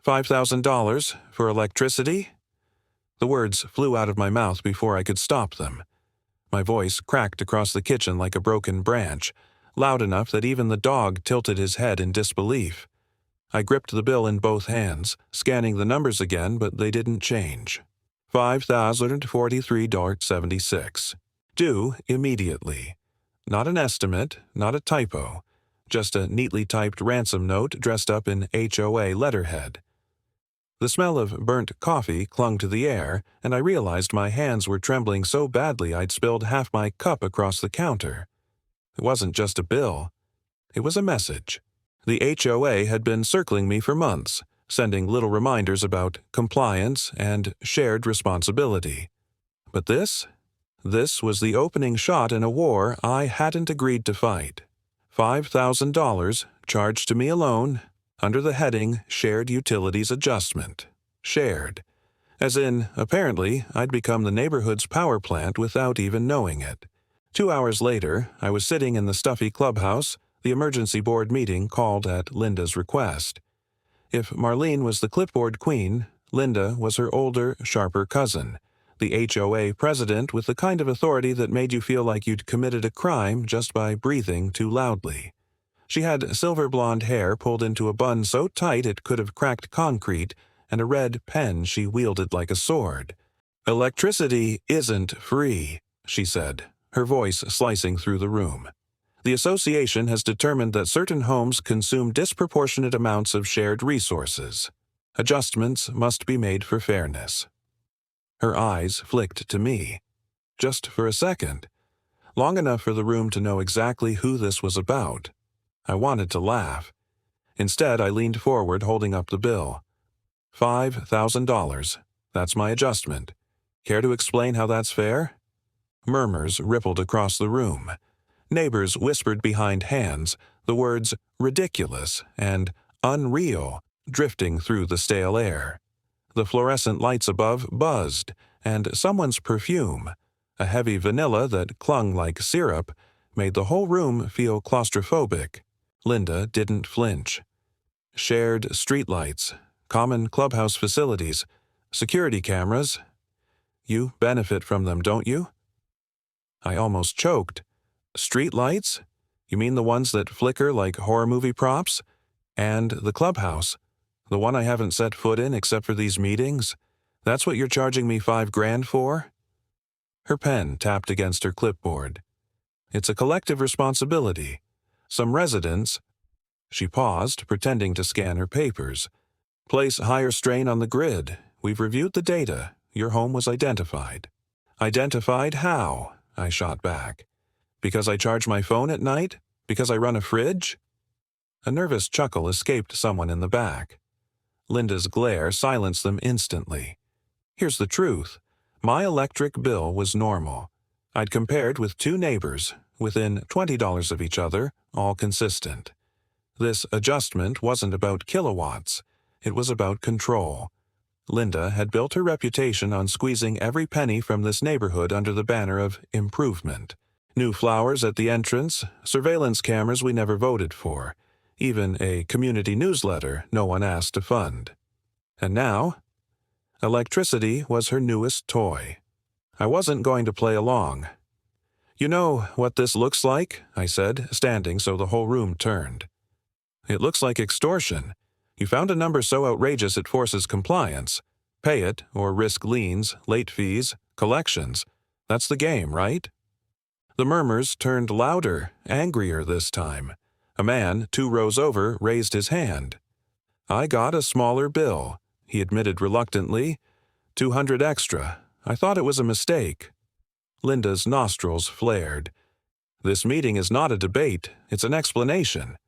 $5,000 for electricity?" The words flew out of my mouth before I could stop them. My voice cracked across the kitchen like a broken branch, loud enough that even the dog tilted his head in disbelief. I gripped the bill in both hands, scanning the numbers again, but they didn't change. $5,043.76. Due immediately. Not an estimate, not a typo, just a neatly typed ransom note dressed up in HOA letterhead. The smell of burnt coffee clung to the air, and I realized my hands were trembling so badly I'd spilled half my cup across the counter. It wasn't just a bill. It was a message. The HOA had been circling me for months, sending little reminders about compliance and shared responsibility. But this was the opening shot in a war I hadn't agreed to fight. $5,000 charged to me alone, under the heading Shared Utilities Adjustment. Shared. As in, apparently, I'd become the neighborhood's power plant without even knowing it. 2 hours later, I was sitting in the stuffy clubhouse, the emergency board meeting called at Linda's request. If Marlene was the clipboard queen, Linda was her older, sharper cousin, the HOA president with the kind of authority that made you feel like you'd committed a crime just by breathing too loudly. She had silver blonde hair pulled into a bun so tight it could have cracked concrete, and a red pen she wielded like a sword. "Electricity isn't free," she said, her voice slicing through the room. "The association has determined that certain homes consume disproportionate amounts of shared resources. Adjustments must be made for fairness." Her eyes flicked to me. Just for a second. Long enough for the room to know exactly who this was about. I wanted to laugh. Instead, I leaned forward, holding up the bill. $5,000. That's my adjustment. Care to explain how that's fair? Murmurs rippled across the room. Neighbors whispered behind hands, the words ridiculous and unreal drifting through the stale air. The fluorescent lights above buzzed, and someone's perfume, a heavy vanilla that clung like syrup, made the whole room feel claustrophobic. Linda didn't flinch. Shared streetlights, common clubhouse facilities, security cameras. You benefit from them, don't you? I almost choked. Streetlights? You mean the ones that flicker like horror movie props? And the clubhouse, the one I haven't set foot in except for these meetings? That's what you're charging me $5,000 for? Her pen tapped against her clipboard. It's a collective responsibility. Some residents— She paused, pretending to scan her papers. "Place higher strain on the grid. We've reviewed the data. Your home was identified." "Identified how?" I shot back. "Because I charge my phone at night? Because I run a fridge?" A nervous chuckle escaped someone in the back. Linda's glare silenced them instantly. Here's the truth. My electric bill was normal. I'd compared with 2 neighbors, within $20 of each other, all consistent. This adjustment wasn't about kilowatts. It was about control. Linda had built her reputation on squeezing every penny from this neighborhood under the banner of improvement. New flowers at the entrance, surveillance cameras we never voted for, even a community newsletter no one asked to fund. And now, electricity was her newest toy. I wasn't going to play along. "You know what this looks like?" I said, standing so the whole room turned. "It looks like extortion. You found a number so outrageous it forces compliance. Pay it, or risk liens, late fees, collections. That's the game, right?" The murmurs turned louder, angrier this time. A man 2 rows over raised his hand. "I got a smaller bill," he admitted reluctantly. $200 extra. I thought it was a mistake." Linda's nostrils flared. "This meeting is not a debate, it's an explanation."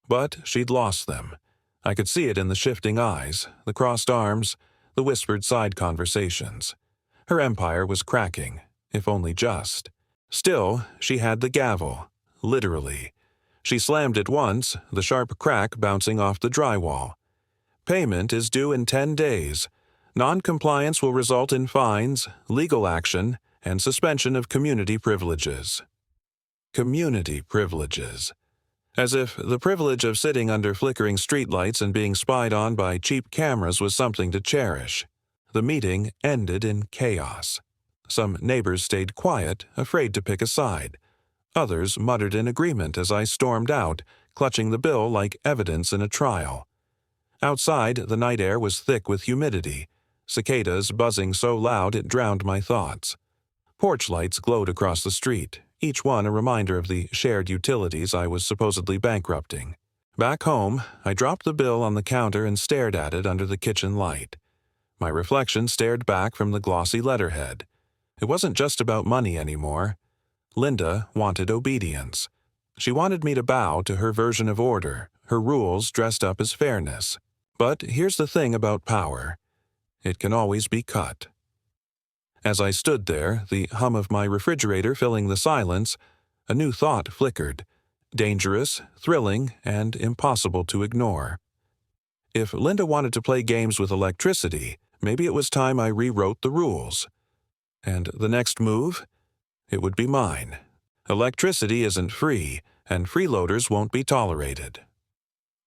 But she'd lost them. I could see it in the shifting eyes, the crossed arms, the whispered side conversations. Her empire was cracking, if only just. Still, she had the gavel, literally. She slammed it once, the sharp crack bouncing off the drywall. "Payment is due in 10 days. Non-compliance will result in fines, legal action, and suspension of community privileges." Community privileges. As if the privilege of sitting under flickering streetlights and being spied on by cheap cameras was something to cherish. The meeting ended in chaos. Some neighbors stayed quiet, afraid to pick a side. Others muttered in agreement as I stormed out, clutching the bill like evidence in a trial. Outside, the night air was thick with humidity, cicadas buzzing so loud it drowned my thoughts. Porch lights glowed across the street, each one a reminder of the shared utilities I was supposedly bankrupting. Back home, I dropped the bill on the counter and stared at it under the kitchen light. My reflection stared back from the glossy letterhead. It wasn't just about money anymore. Linda wanted obedience. She wanted me to bow to her version of order, her rules dressed up as fairness. But here's the thing about power. It can always be cut. As I stood there, the hum of my refrigerator filling the silence, a new thought flickered. Dangerous, thrilling, and impossible to ignore. If Linda wanted to play games with electricity, maybe it was time I rewrote the rules. And the next move? It would be mine. Electricity isn't free, and freeloaders won't be tolerated.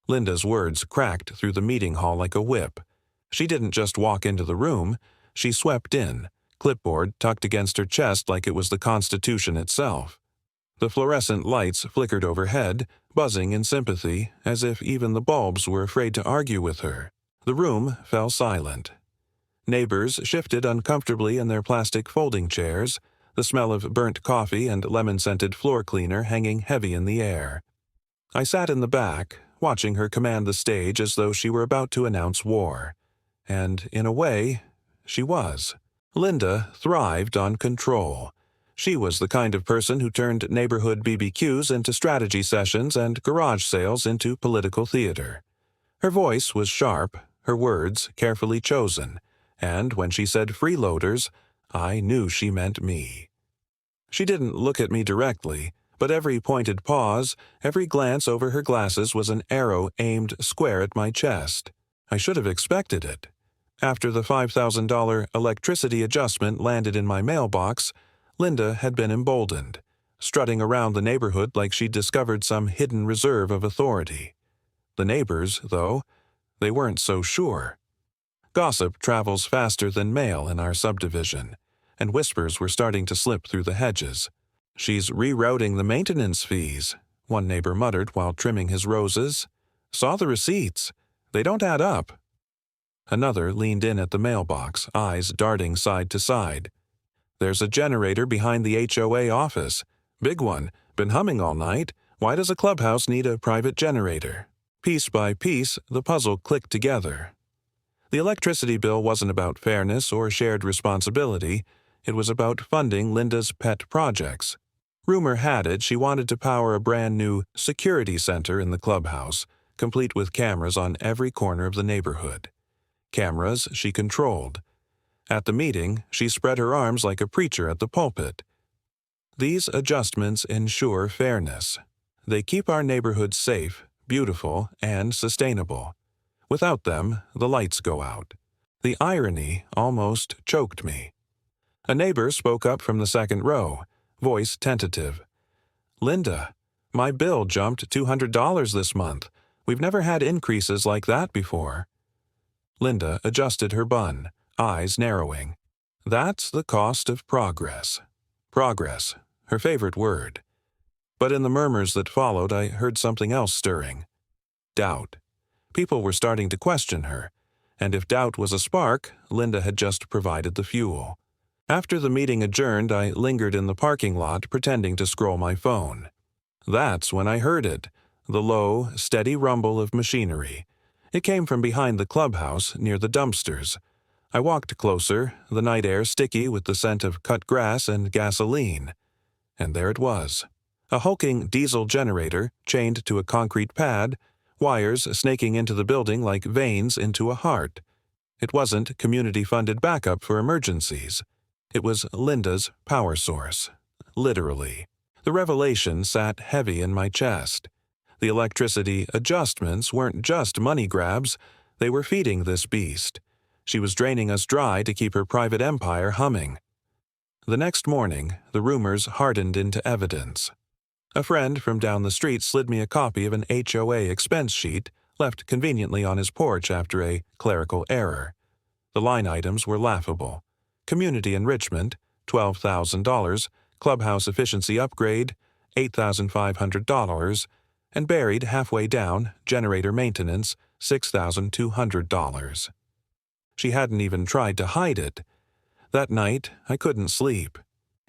Linda's words cracked through the meeting hall like a whip. She didn't just walk into the room, she swept in, clipboard tucked against her chest like it was the Constitution itself. The fluorescent lights flickered overhead, buzzing in sympathy, as if even the bulbs were afraid to argue with her. The room fell silent. Neighbors shifted uncomfortably in their plastic folding chairs, the smell of burnt coffee and lemon-scented floor cleaner hanging heavy in the air. I sat in the back, watching her command the stage as though she were about to announce war. And, in a way, she was. Linda thrived on control. She was the kind of person who turned neighborhood BBQs into strategy sessions and garage sales into political theater. Her voice was sharp, her words carefully chosen, and when she said freeloaders, I knew she meant me. She didn't look at me directly, but every pointed pause, every glance over her glasses was an arrow aimed square at my chest. I should have expected it. After the $5,000 electricity adjustment landed in my mailbox, Linda had been emboldened, strutting around the neighborhood like she'd discovered some hidden reserve of authority. The neighbors, though, they weren't so sure. Gossip travels faster than mail in our subdivision, and whispers were starting to slip through the hedges. "She's rerouting the maintenance fees," one neighbor muttered while trimming his roses. "Saw the receipts. They don't add up." Another leaned in at the mailbox, eyes darting side to side. "There's a generator behind the HOA office. Big one. Been humming all night. Why does a clubhouse need a private generator?" Piece by piece, the puzzle clicked together. The electricity bill wasn't about fairness or shared responsibility. It was about funding Linda's pet projects. Rumor had it she wanted to power a brand new security center in the clubhouse, complete with cameras on every corner of the neighborhood. Cameras she controlled. At the meeting, she spread her arms like a preacher at the pulpit. These adjustments ensure fairness. They keep our neighborhoods safe, beautiful, and sustainable. Without them, the lights go out. The irony almost choked me. A neighbor spoke up from the second row, voice tentative. "Linda, my bill jumped $200 this month. We've never had increases like that before." Linda adjusted her bun, eyes narrowing. That's the cost of progress. Progress, her favorite word. But in the murmurs that followed, I heard something else stirring. Doubt. People were starting to question her, and if doubt was a spark, Linda had just provided the fuel. After the meeting adjourned, I lingered in the parking lot pretending to scroll my phone. That's when I heard it, the low, steady rumble of machinery. It came from behind the clubhouse near the dumpsters. I walked closer, the night air sticky with the scent of cut grass and gasoline. And there it was. A hulking diesel generator chained to a concrete pad, wires snaking into the building like veins into a heart. It wasn't community-funded backup for emergencies. It was Linda's power source. Literally. The revelation sat heavy in my chest. The electricity adjustments weren't just money grabs, they were feeding this beast. She was draining us dry to keep her private empire humming. The next morning, the rumors hardened into evidence. A friend from down the street slid me a copy of an HOA expense sheet left conveniently on his porch after a clerical error. The line items were laughable. Community enrichment, $12,000, clubhouse efficiency upgrade, $8,500, and buried halfway down, generator maintenance, $6,200. She hadn't even tried to hide it. That night, I couldn't sleep.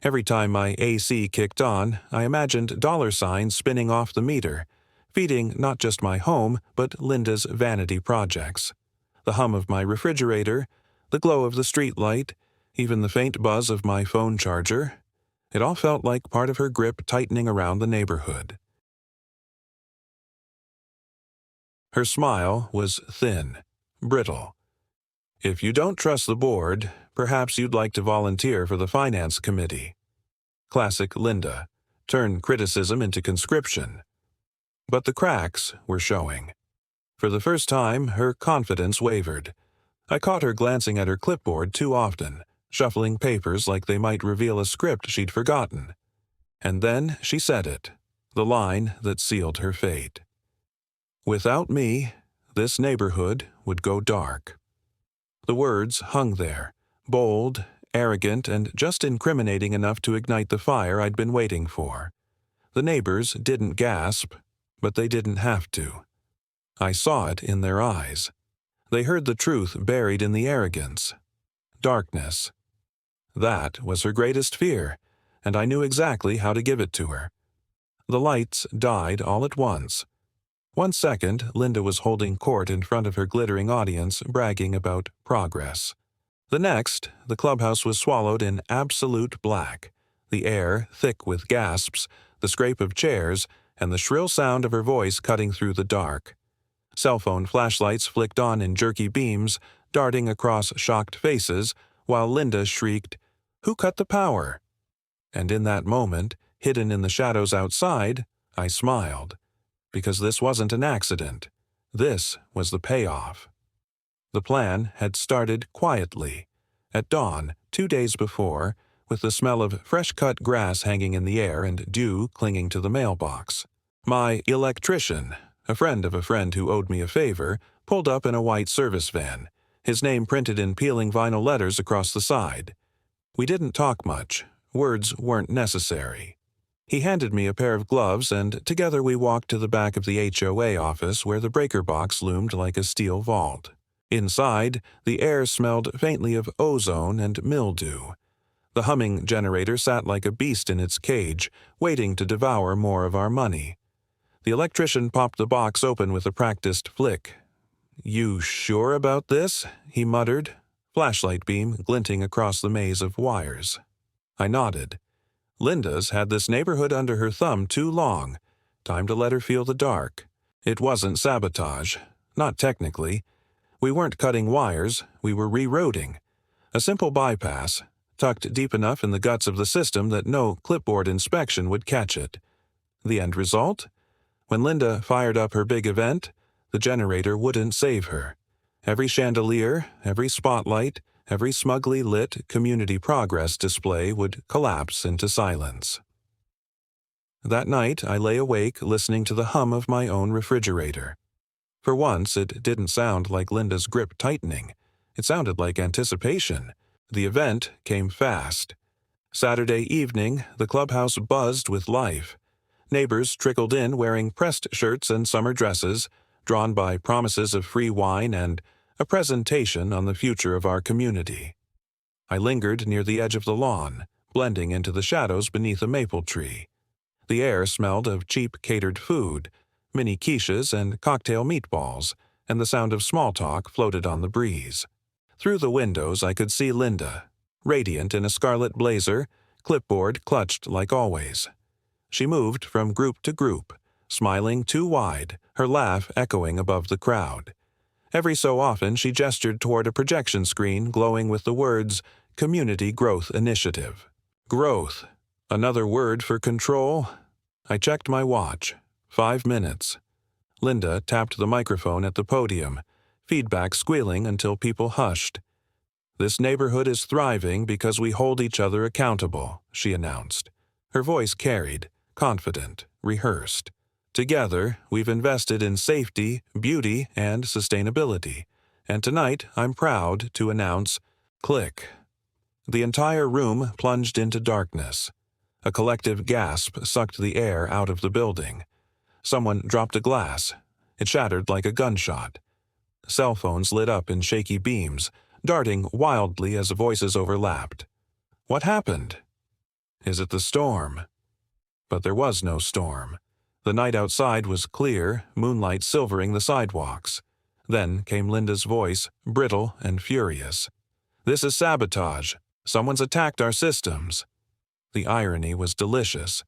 Every time my AC kicked on, I imagined dollar signs spinning off the meter, feeding not just my home, but Linda's vanity projects. The hum of my refrigerator, the glow of the streetlight, even the faint buzz of my phone charger. It all felt like part of her grip tightening around the neighborhood. Her smile was thin, brittle. "If you don't trust the board, perhaps you'd like to volunteer for the finance committee." Classic Linda. Turn criticism into conscription. But the cracks were showing. For the first time, her confidence wavered. I caught her glancing at her clipboard too often, shuffling papers like they might reveal a script she'd forgotten. And then she said it, the line that sealed her fate. "Without me, this neighborhood would go dark." The words hung there, bold, arrogant, and just incriminating enough to ignite the fire I'd been waiting for. The neighbors didn't gasp, but they didn't have to. I saw it in their eyes. They heard the truth buried in the arrogance. Darkness. That was her greatest fear, and I knew exactly how to give it to her. The lights died all at once. 1 second, Linda was holding court in front of her glittering audience, bragging about progress. The next, the clubhouse was swallowed in absolute black, the air thick with gasps, the scrape of chairs, and the shrill sound of her voice cutting through the dark. Cell phone flashlights flicked on in jerky beams, darting across shocked faces, while Linda shrieked, "Who cut the power?" And in that moment, hidden in the shadows outside, I smiled. Because this wasn't an accident. This was the payoff. The plan had started quietly. At dawn, 2 days before, with the smell of fresh-cut grass hanging in the air and dew clinging to the mailbox. My electrician, a friend of a friend who owed me a favor, pulled up in a white service van, his name printed in peeling vinyl letters across the side. We didn't talk much. Words weren't necessary. He handed me a pair of gloves, and together we walked to the back of the HOA office where the breaker box loomed like a steel vault. Inside, the air smelled faintly of ozone and mildew. The humming generator sat like a beast in its cage, waiting to devour more of our money. The electrician popped the box open with a practiced flick. "You sure about this?" he muttered, flashlight beam glinting across the maze of wires. I nodded. Linda's had this neighborhood under her thumb too long. Time to let her feel the dark. It wasn't sabotage. Not technically. We weren't cutting wires, we were rerouting. A simple bypass, tucked deep enough in the guts of the system that no clipboard inspection would catch it. The end result? When Linda fired up her big event, the generator wouldn't save her. Every chandelier, every spotlight, every smugly lit community progress display would collapse into silence. That night, I lay awake listening to the hum of my own refrigerator. For once, it didn't sound like Linda's grip tightening. It sounded like anticipation. The event came fast. Saturday evening, the clubhouse buzzed with life. Neighbors trickled in wearing pressed shirts and summer dresses, drawn by promises of free wine and a presentation on the future of our community. I lingered near the edge of the lawn, blending into the shadows beneath a maple tree. The air smelled of cheap catered food, mini quiches and cocktail meatballs, and the sound of small talk floated on the breeze. Through the windows I could see Linda, radiant in a scarlet blazer, clipboard clutched like always. She moved from group to group, smiling too wide, her laugh echoing above the crowd. Every so often she gestured toward a projection screen glowing with the words, Community Growth Initiative. Growth. Another word for control? I checked my watch. 5 minutes. Linda tapped the microphone at the podium, feedback squealing until people hushed. "This neighborhood is thriving because we hold each other accountable," she announced. Her voice carried, confident, rehearsed. Together, we've invested in safety, beauty, and sustainability. And tonight, I'm proud to announce, click. The entire room plunged into darkness. A collective gasp sucked the air out of the building. Someone dropped a glass. It shattered like a gunshot. Cell phones lit up in shaky beams, darting wildly as voices overlapped. What happened? Is it the storm? But there was no storm. The night outside was clear, moonlight silvering the sidewalks. Then came Linda's voice, brittle and furious. This is sabotage. Someone's attacked our systems. The irony was delicious.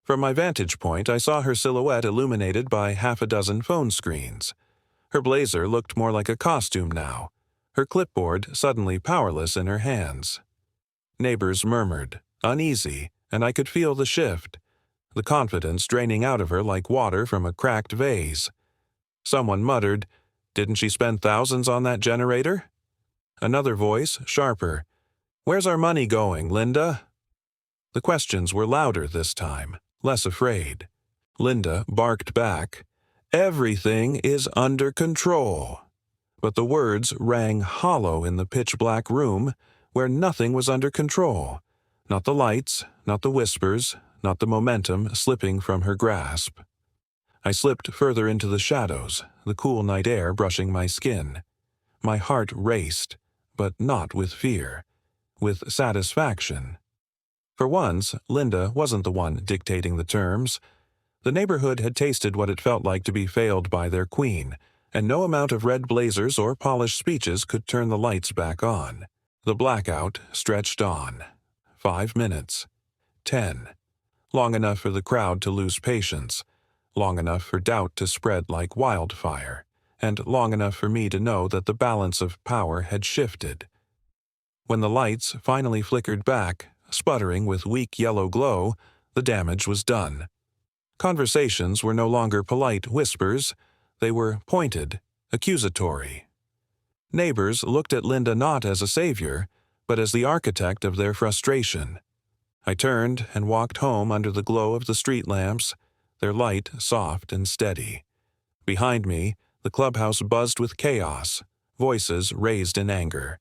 From my vantage point, I saw her silhouette illuminated by half a dozen phone screens. Her blazer looked more like a costume now, her clipboard suddenly powerless in her hands. Neighbors murmured, uneasy, and I could feel the shift, the confidence draining out of her like water from a cracked vase. Someone muttered, "Didn't she spend thousands on that generator?" Another voice, sharper, "Where's our money going, Linda?" The questions were louder this time, less afraid. Linda barked back, "Everything is under control." But the words rang hollow in the pitch-black room where nothing was under control. Not the lights, not the whispers, not the momentum slipping from her grasp. I slipped further into the shadows, the cool night air brushing my skin. My heart raced, but not with fear, with satisfaction. For once, Linda wasn't the one dictating the terms. The neighborhood had tasted what it felt like to be failed by their queen, and no amount of red blazers or polished speeches could turn the lights back on. The blackout stretched on. 5 minutes. 10. Long enough for the crowd to lose patience, long enough for doubt to spread like wildfire, and long enough for me to know that the balance of power had shifted. When the lights finally flickered back, sputtering with weak yellow glow, the damage was done. Conversations were no longer polite whispers, they were pointed, accusatory. Neighbors looked at Linda not as a savior, but as the architect of their frustration. I turned and walked home under the glow of the street lamps, their light soft and steady. Behind me, the clubhouse buzzed with chaos, voices raised in anger.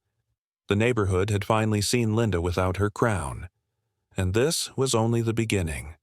The neighborhood had finally seen Linda without her crown. And this was only the beginning.